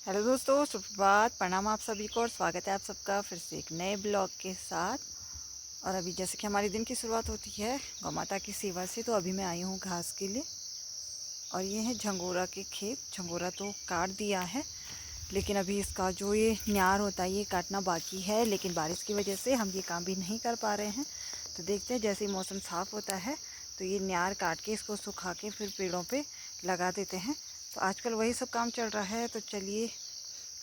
Hello दोस्तों, सुप्रभात, प्रणाम आप सभी को और स्वागत है आप सबका फिर से एक नए ब्लॉग के साथ। और अभी जैसे कि हमारे दिन की शुरुआत होती है गौ माता की सेवा से, तो अभी मैं आई हूँ घास के लिए। और ये है झंगोरा के खेत। झंगोरा तो काट दिया है, लेकिन अभी इसका जो ये न्यार होता है ये काटना बाकी है। लेकिन बारिश की वजह से हम ये काम भी नहीं कर पा रहे हैं। तो देखते हैं जैसे ही मौसम साफ़ होता है तो ये न्यार काट के इसको सुखा के फिर पेड़ों पे लगा देते हैं। तो आजकल वही सब काम चल रहा है। तो चलिए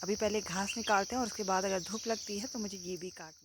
अभी पहले घास निकालते हैं और उसके बाद अगर धूप लगती है तो मुझे ये भी काटना है।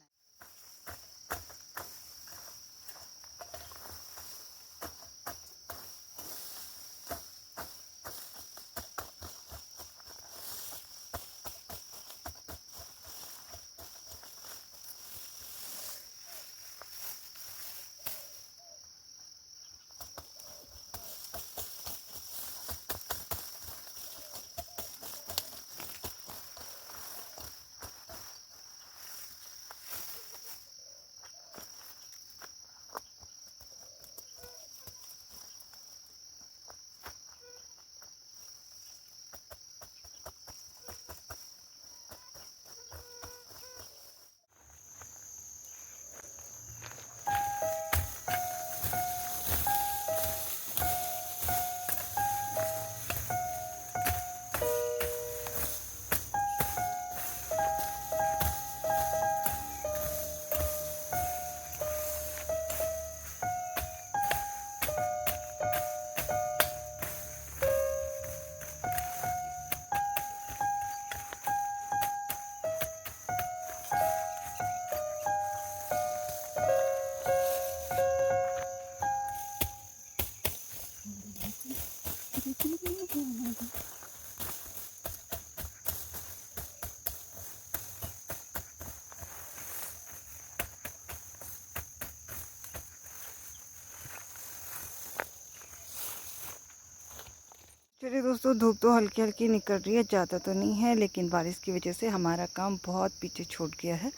चलिए दोस्तों, धूप तो हल्की हल्की निकल रही है, ज़्यादा तो नहीं है, लेकिन बारिश की वजह से हमारा काम बहुत पीछे छूट गया है।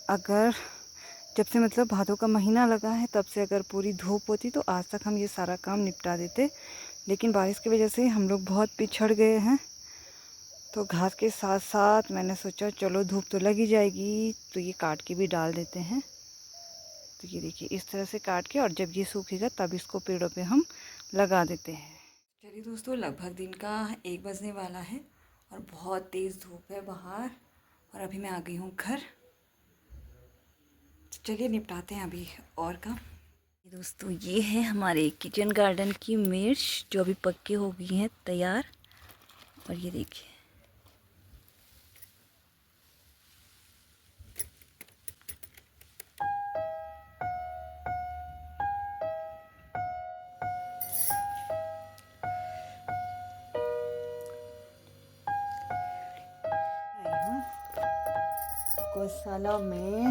अगर जब से मतलब भादों का महीना लगा है तब से अगर पूरी धूप होती तो आज तक हम ये सारा काम निपटा देते। लेकिन बारिश की वजह से हम लोग बहुत पिछड़ गए हैं। तो घास के साथ साथ मैंने सोचा चलो धूप तो लगी जाएगी तो ये काट के भी डाल देते हैं। तो ये देखिए इस तरह से काट के, और जब ये सूखेगा तब इसको पेड़ों पे हम लगा देते हैं। चलिए दोस्तों, लगभग दिन का 1 बजने वाला है और बहुत तेज़ धूप है बाहर। और अभी मैं आ गई हूँ घर। तो चलिए निपटाते हैं अभी और काम। दोस्तों, ये है हमारे किचन गार्डन की मिर्च जो अभी पक्की हो गई हैं तैयार। और ये देखिए गौशाला में। ये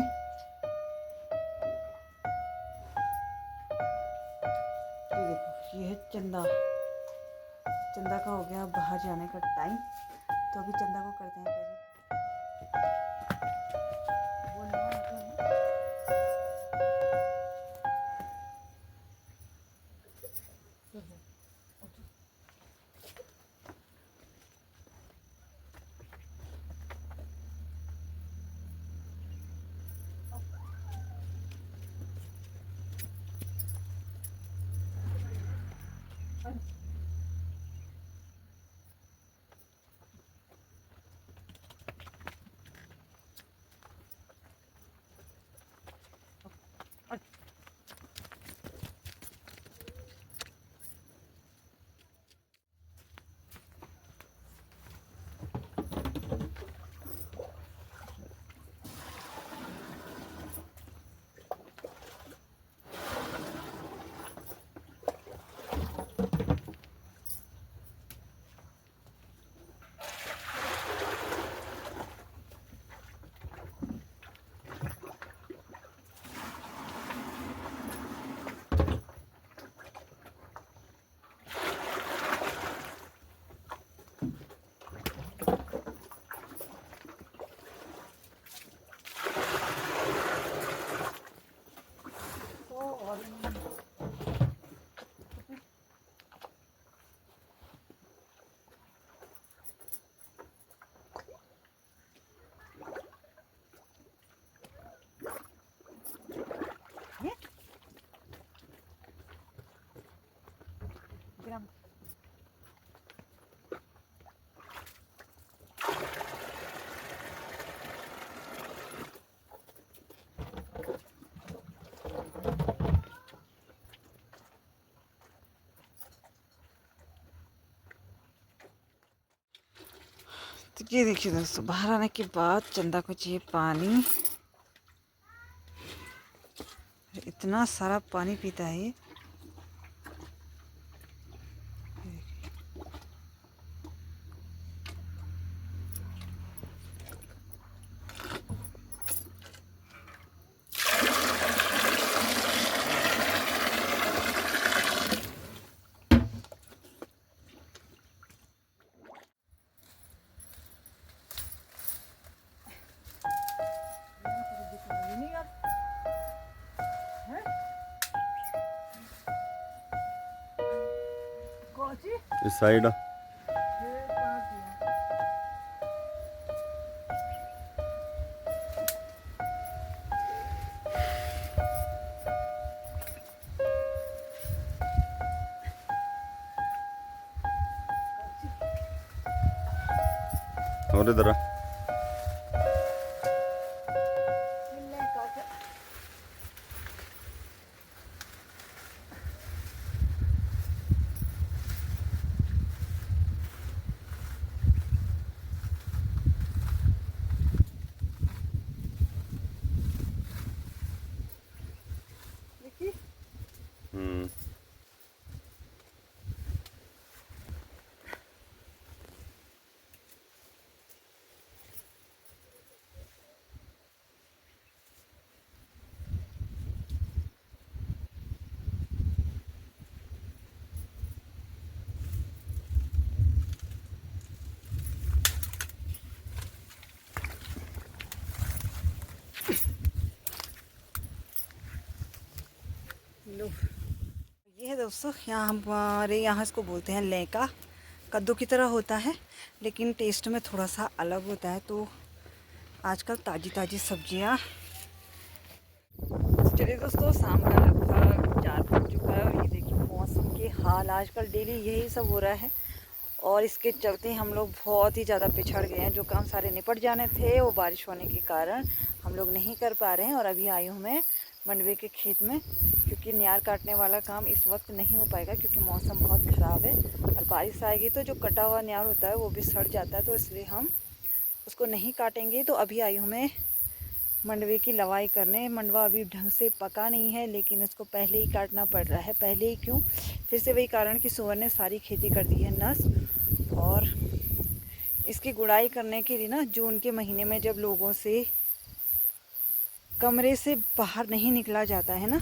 देखो, ये है चंदा। चंदा का हो गया बाहर जाने का टाइम, तो अभी चंदा को करते हैं पहले। तो ये देखिए दोस्तों, बाहर आने के बाद चंदा को चाहिए पानी। इतना सारा पानी पीता है ये। इस साइड और इधर लो, ये है दोस्तों, यहाँ हमारे यहाँ इसको बोलते हैं लैका। कद्दू की तरह होता है लेकिन टेस्ट में थोड़ा सा अलग होता है। तो आजकल ताज़ी ताज़ी सब्जियाँ। चलिए दोस्तों, शाम का लगभग 4 बज चुका है और ये देखिए मौसम के हाल। आजकल डेली यही सब हो रहा है और इसके चलते हम लोग बहुत ही ज़्यादा पिछड़ गए हैं। जो काम सारे निपट जाने थे वो बारिश होने के कारण हम लोग नहीं कर पा रहे हैं। और अभी आई हूँ मैं मंडवे के खेत में, क्योंकि न्यार काटने वाला काम इस वक्त नहीं हो पाएगा क्योंकि मौसम बहुत ख़राब है। और बारिश आएगी तो जो कटा हुआ न्यार होता है वो भी सड़ जाता है, तो इसलिए हम उसको नहीं काटेंगे। तो अभी आई हूँ मैं मंडवे की लवाई करने। मंडवा अभी ढंग से पका नहीं है लेकिन इसको पहले ही काटना पड़ रहा है। पहले ही क्यों? फिर से वही कारण कि सुअर ने सारी खेती कर दी है नष्ट। और इसकी गुड़ाई करने के लिए ना, जून के महीने में जब लोगों से कमरे से बाहर नहीं निकला जाता है ना,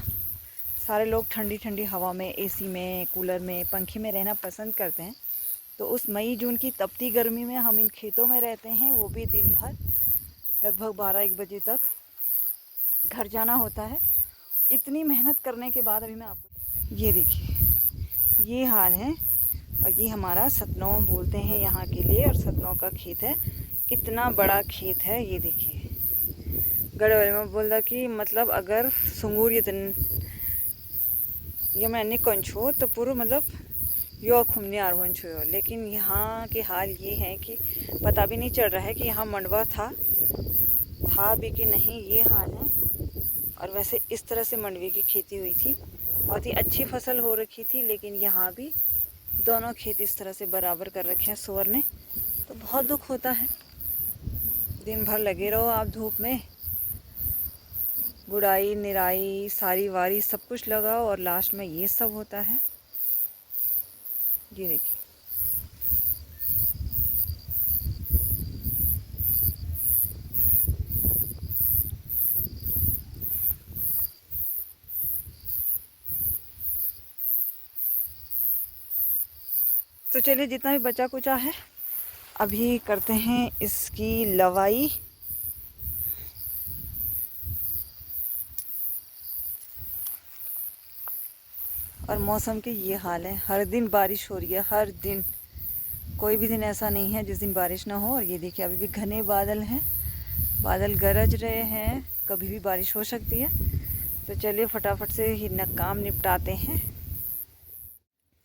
सारे लोग ठंडी ठंडी हवा में, एसी में, कूलर में, पंखे में रहना पसंद करते हैं। तो उस मई जून की तपती गर्मी में हम इन खेतों में रहते हैं, वो भी दिन भर लगभग 12-1 बजे तक घर जाना होता है। इतनी मेहनत करने के बाद अभी मैं आपको ये देखिए, ये हाल है। और ये हमारा सतनौ बोलते हैं यहाँ के लिए, और सतनौ का खेत है। इतना बड़ा खेत है, ये देखिए। गढ़वाल में बोलता कि मतलब अगर सुंगूर ये मैंने कौन छो तो पूरा मतलब यो खुमने आर छो। लेकिन यहाँ के हाल ये है कि पता भी नहीं चल रहा है कि यहाँ मंडवा था भी कि नहीं, ये हाल है। और वैसे इस तरह से मंडवे की खेती हुई थी, बहुत ही अच्छी फसल हो रखी थी। लेकिन यहाँ भी दोनों खेत इस तरह से बराबर कर रखे हैं सुअर ने, तो बहुत दुख होता है। दिन भर लगे रहो आप धूप में, गुड़ाई निराई सारी वारी सब कुछ लगाओ और लास्ट में ये सब होता है। ये देखिए, तो चलिए जितना भी बचा कुचा है अभी करते हैं इसकी लवाई। और मौसम के ये हाल है, हर दिन बारिश हो रही है, हर दिन। कोई भी दिन ऐसा नहीं है जिस दिन बारिश ना हो। और ये देखिए अभी भी घने बादल हैं, बादल गरज रहे हैं, कभी भी बारिश हो सकती है। तो चलिए फटाफट से ही काम निपटाते हैं।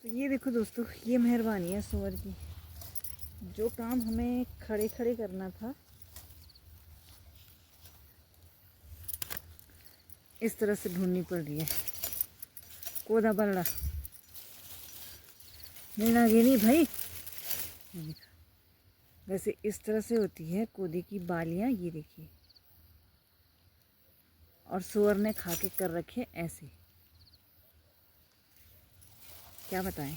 तो ये देखो दोस्तों, ये मेहरबानी है सुअर की। जो काम हमें खड़े खड़े करना था, इस तरह से ढूंढनी पड़ रही है। कोदा बल्ला नहीं ना गे नहीं भाई। वैसे इस तरह से होती है कोदे की बालियाँ, ये देखिए। और सुअर ने खा के कर रखे ऐसे, क्या बताएं।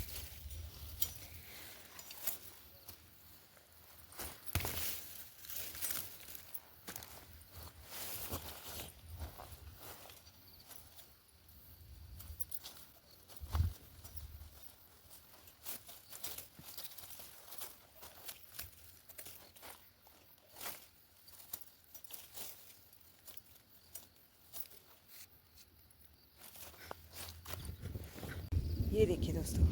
ये देखिए दोस्तों,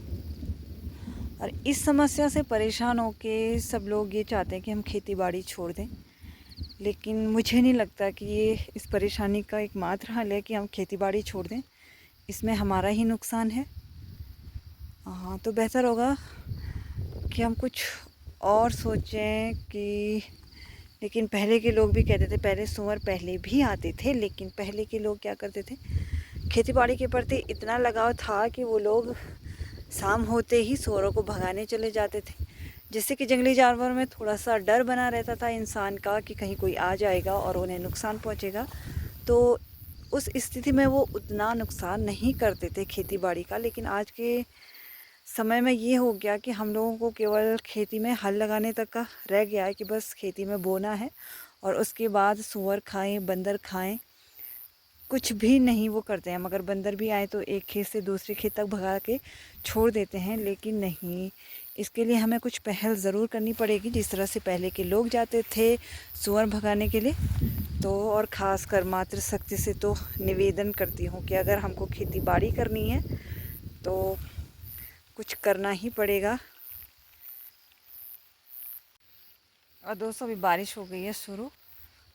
और इस समस्या से परेशान होके सब लोग ये चाहते हैं कि हम खेती बाड़ी छोड़ दें, लेकिन मुझे नहीं लगता कि ये इस परेशानी का एकमात्र हल है कि हम खेती बाड़ी छोड़ दें। इसमें हमारा ही नुकसान है। हाँ, तो बेहतर होगा कि हम कुछ और सोचें कि, लेकिन पहले के लोग भी कहते थे, पहले सूअर पहले भी आते थे, लेकिन पहले के लोग क्या करते थे, खेती बाड़ी के प्रति इतना लगाव था कि वो लोग शाम होते ही सूअरों को भगाने चले जाते थे, जिससे कि जंगली जानवर में थोड़ा सा डर बना रहता था इंसान का कि कहीं कोई आ जाएगा और उन्हें नुकसान पहुंचेगा। तो उस स्थिति में वो उतना नुकसान नहीं करते थे खेती बाड़ी का। लेकिन आज के समय में ये हो गया कि हम लोगों को केवल खेती में हल लगाने तक का रह गया है कि बस खेती में बोना है और उसके बाद सूअर खाएं, बंदर खाएं, कुछ भी नहीं वो करते हैं। मगर बंदर भी आए तो एक खेत से दूसरे खेत तक भगा के छोड़ देते हैं। लेकिन नहीं, इसके लिए हमें कुछ पहल ज़रूर करनी पड़ेगी, जिस तरह से पहले के लोग जाते थे सूअर भगाने के लिए। तो और ख़ासकर मातृशक्ति से तो निवेदन करती हूँ कि अगर हमको खेती बाड़ी करनी है तो कुछ करना ही पड़ेगा। और दोस्तों, अभी बारिश हो गई है शुरू,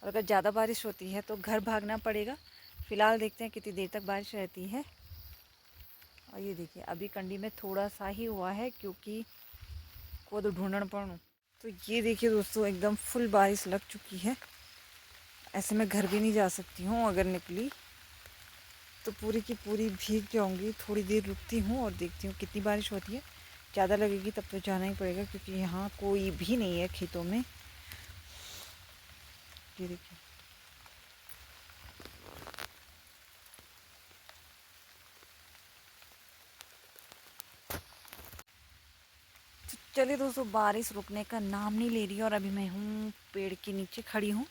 और अगर ज़्यादा बारिश होती है तो घर भागना पड़ेगा। फ़िलहाल देखते हैं कितनी देर तक बारिश रहती है। और ये देखिए, अभी कंडी में थोड़ा सा ही हुआ है क्योंकि को तो ढूंढना पड़ू। तो ये देखिए दोस्तों, एकदम फुल बारिश लग चुकी है। ऐसे में घर भी नहीं जा सकती हूँ, अगर निकली तो पूरी की पूरी भीग जाऊंगी। थोड़ी देर रुकती हूँ और देखती हूँ कितनी बारिश होती है। ज़्यादा लगेगी तब तो जाना ही पड़ेगा, क्योंकि यहाँ कोई भी नहीं है खेतों में। ये देखिए, तो चलिए दोस्तों, बारिश रुकने का नाम नहीं ले रही और अभी मैं हूँ पेड़ के नीचे खड़ी हूँ।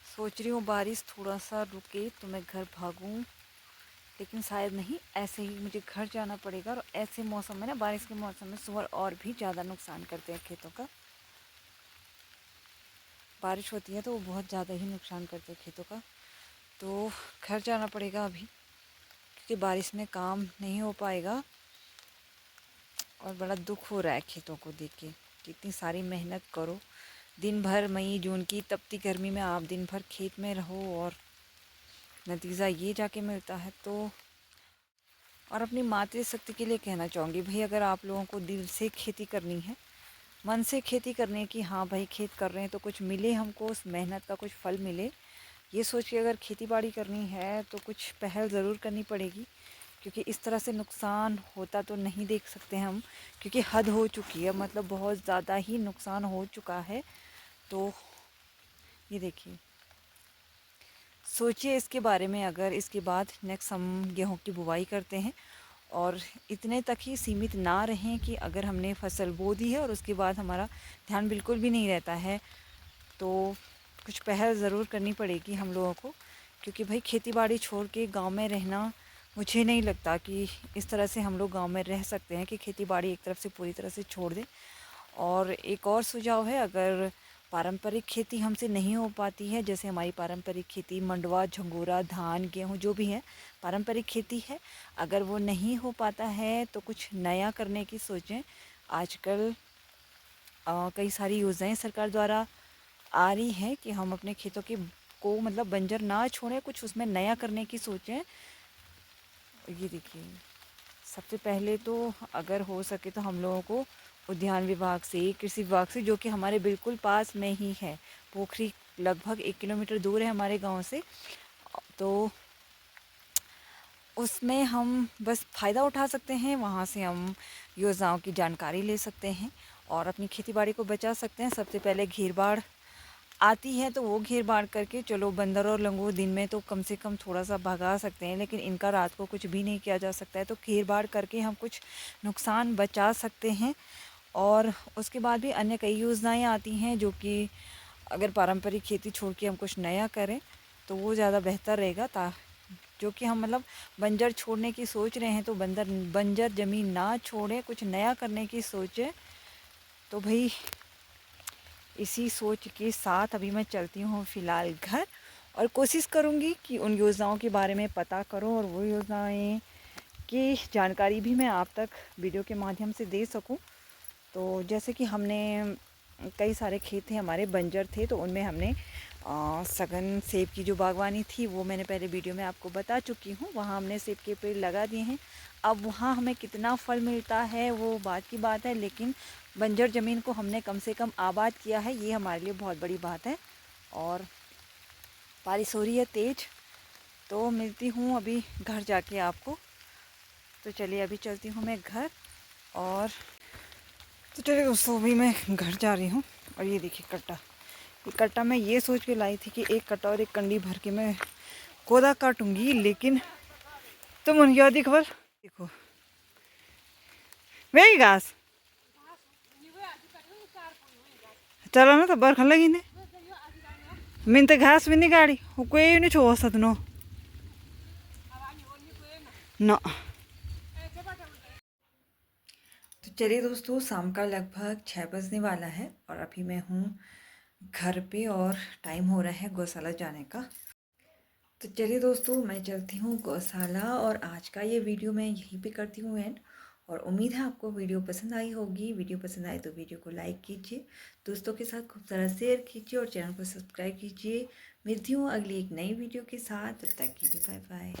सोच रही हूँ बारिश थोड़ा सा रुके तो मैं घर भागूँ, लेकिन शायद नहीं, ऐसे ही मुझे घर जाना पड़ेगा। और ऐसे मौसम में ना, बारिश के मौसम में सूअर और भी ज़्यादा नुकसान करते हैं खेतों का। बारिश होती है तो वो बहुत ज़्यादा ही नुकसान करते हैं खेतों का। तो घर जाना पड़ेगा अभी, क्योंकि बारिश में काम नहीं हो पाएगा। और बड़ा दुख हो रहा है खेतों को देख के, कितनी सारी मेहनत करो दिन भर, मई जून की तपती गर्मी में आप दिन भर खेत में रहो और नतीजा ये जाके मिलता है। तो और अपनी मातृशक्ति के लिए कहना चाहूँगी, भाई अगर आप लोगों को दिल से खेती करनी है, मन से खेती करने की, हाँ भाई खेत कर रहे हैं तो कुछ मिले हमको, उस मेहनत का कुछ फल मिले, ये सोच के अगर खेती बाड़ी करनी है तो कुछ पहल ज़रूर करनी पड़ेगी। क्योंकि इस तरह से नुकसान होता तो नहीं देख सकते हम, क्योंकि हद हो चुकी है, मतलब बहुत ज़्यादा ही नुकसान हो चुका है। तो ये देखिए, सोचिए इसके बारे में, अगर इसके बाद नेक्स्ट हम गेहूँ की बुवाई करते हैं और इतने तक ही सीमित ना रहें कि अगर हमने फसल बो दी है और उसके बाद हमारा ध्यान बिल्कुल भी नहीं रहता है, तो कुछ पहल ज़रूर करनी पड़ेगी हम लोगों को। क्योंकि भाई खेती बाड़ी छोड़ के गांव में रहना, मुझे नहीं लगता कि इस तरह से हम लोग गांव में रह सकते हैं कि खेती बाड़ी एक तरफ से पूरी तरह से छोड़ दें। और एक और सुझाव है, अगर पारंपरिक खेती हमसे नहीं हो पाती है, जैसे हमारी पारंपरिक खेती मंडवा, झंगोरा, धान, गेहूँ जो भी है पारंपरिक खेती है, अगर वो नहीं हो पाता है तो कुछ नया करने की सोचें। आजकल कई सारी योजनाएं सरकार द्वारा आ रही हैं कि हम अपने खेतों की को मतलब बंजर ना छोड़ें, कुछ उसमें नया करने की सोचें। ये देखिए, सबसे पहले तो अगर हो सके तो हम लोगों को उद्यान विभाग से, कृषि विभाग से, जो कि हमारे बिल्कुल पास में ही है, पोखरी लगभग 1 किलोमीटर दूर है हमारे गांव से, तो उसमें हम बस फ़ायदा उठा सकते हैं, वहाँ से हम योजनाओं की जानकारी ले सकते हैं और अपनी खेती बाड़ी को बचा सकते हैं। सबसे पहले घेर बाड़ आती है तो वो घेर बाड़ करके, चलो बंदर और लंगूर दिन में तो कम से कम थोड़ा सा भगा सकते हैं, लेकिन इनका रात को कुछ भी नहीं किया जा सकता है। तो घेर बाड़ करके हम कुछ नुकसान बचा सकते हैं। और उसके बाद भी अन्य कई योजनाएं आती हैं जो कि अगर पारंपरिक खेती छोड़ के हम कुछ नया करें तो वो ज़्यादा बेहतर रहेगा। जो कि हम मतलब बंजर छोड़ने की सोच रहे हैं तो बंजर ज़मीन ना छोड़ें, कुछ नया करने की सोचें। तो भाई इसी सोच के साथ अभी मैं चलती हूँ फ़िलहाल घर, और कोशिश करूँगी कि उन योजनाओं के बारे में पता करूँ और वो योजनाएं की जानकारी भी मैं आप तक वीडियो के माध्यम से दे सकूँ। तो जैसे कि हमने कई सारे खेत थे हमारे बंजर थे, तो उनमें हमने सघन सेब की जो बागवानी थी वो मैंने पहले वीडियो में आपको बता चुकी हूँ। वहाँ हमने सेब के पेड़ लगा दिए हैं। अब वहाँ हमें कितना फल मिलता है वो बात की बात है, लेकिन बंजर ज़मीन को हमने कम से कम आबाद किया है, ये हमारे लिए बहुत बड़ी बात है। और बारिश हो रही है तेज़, तो मिलती हूँ अभी घर जाके आपको। तो चलिए अभी चलती हूँ मैं घर। और तो चलिए दोस्तों अभी मैं घर जा रही हूँ। और ये देखिए कट्टा, ये कट्टा मैं ये सोच के लाई थी कि एक कट्टा और एक कंडी भर के मैं कोदा काटूंगी, लेकिन तुम उनकी आदि खबर देखो वही घास चलो ना तो बरखा लगी ने मैंने तो घास भी नहीं गाड़ी कोई नहीं छो सकनो ना। तो चलिए दोस्तों शाम का लगभग 6 बजने वाला है और अभी मैं हूँ घर पे और टाइम हो रहा है गौशाला जाने का। तो चलिए दोस्तों मैं चलती हूँ गौशाला और आज का ये वीडियो मैं यहीं पे करती हूँ एंड। और उम्मीद है आपको वीडियो पसंद आई होगी। वीडियो पसंद आए तो वीडियो को लाइक कीजिए, दोस्तों के साथ खूब सारा शेयर कीजिए और चैनल को सब्सक्राइब कीजिए। मिलती हूँ अगली एक नई वीडियो के साथ, तब तक के लिए बाय बाय।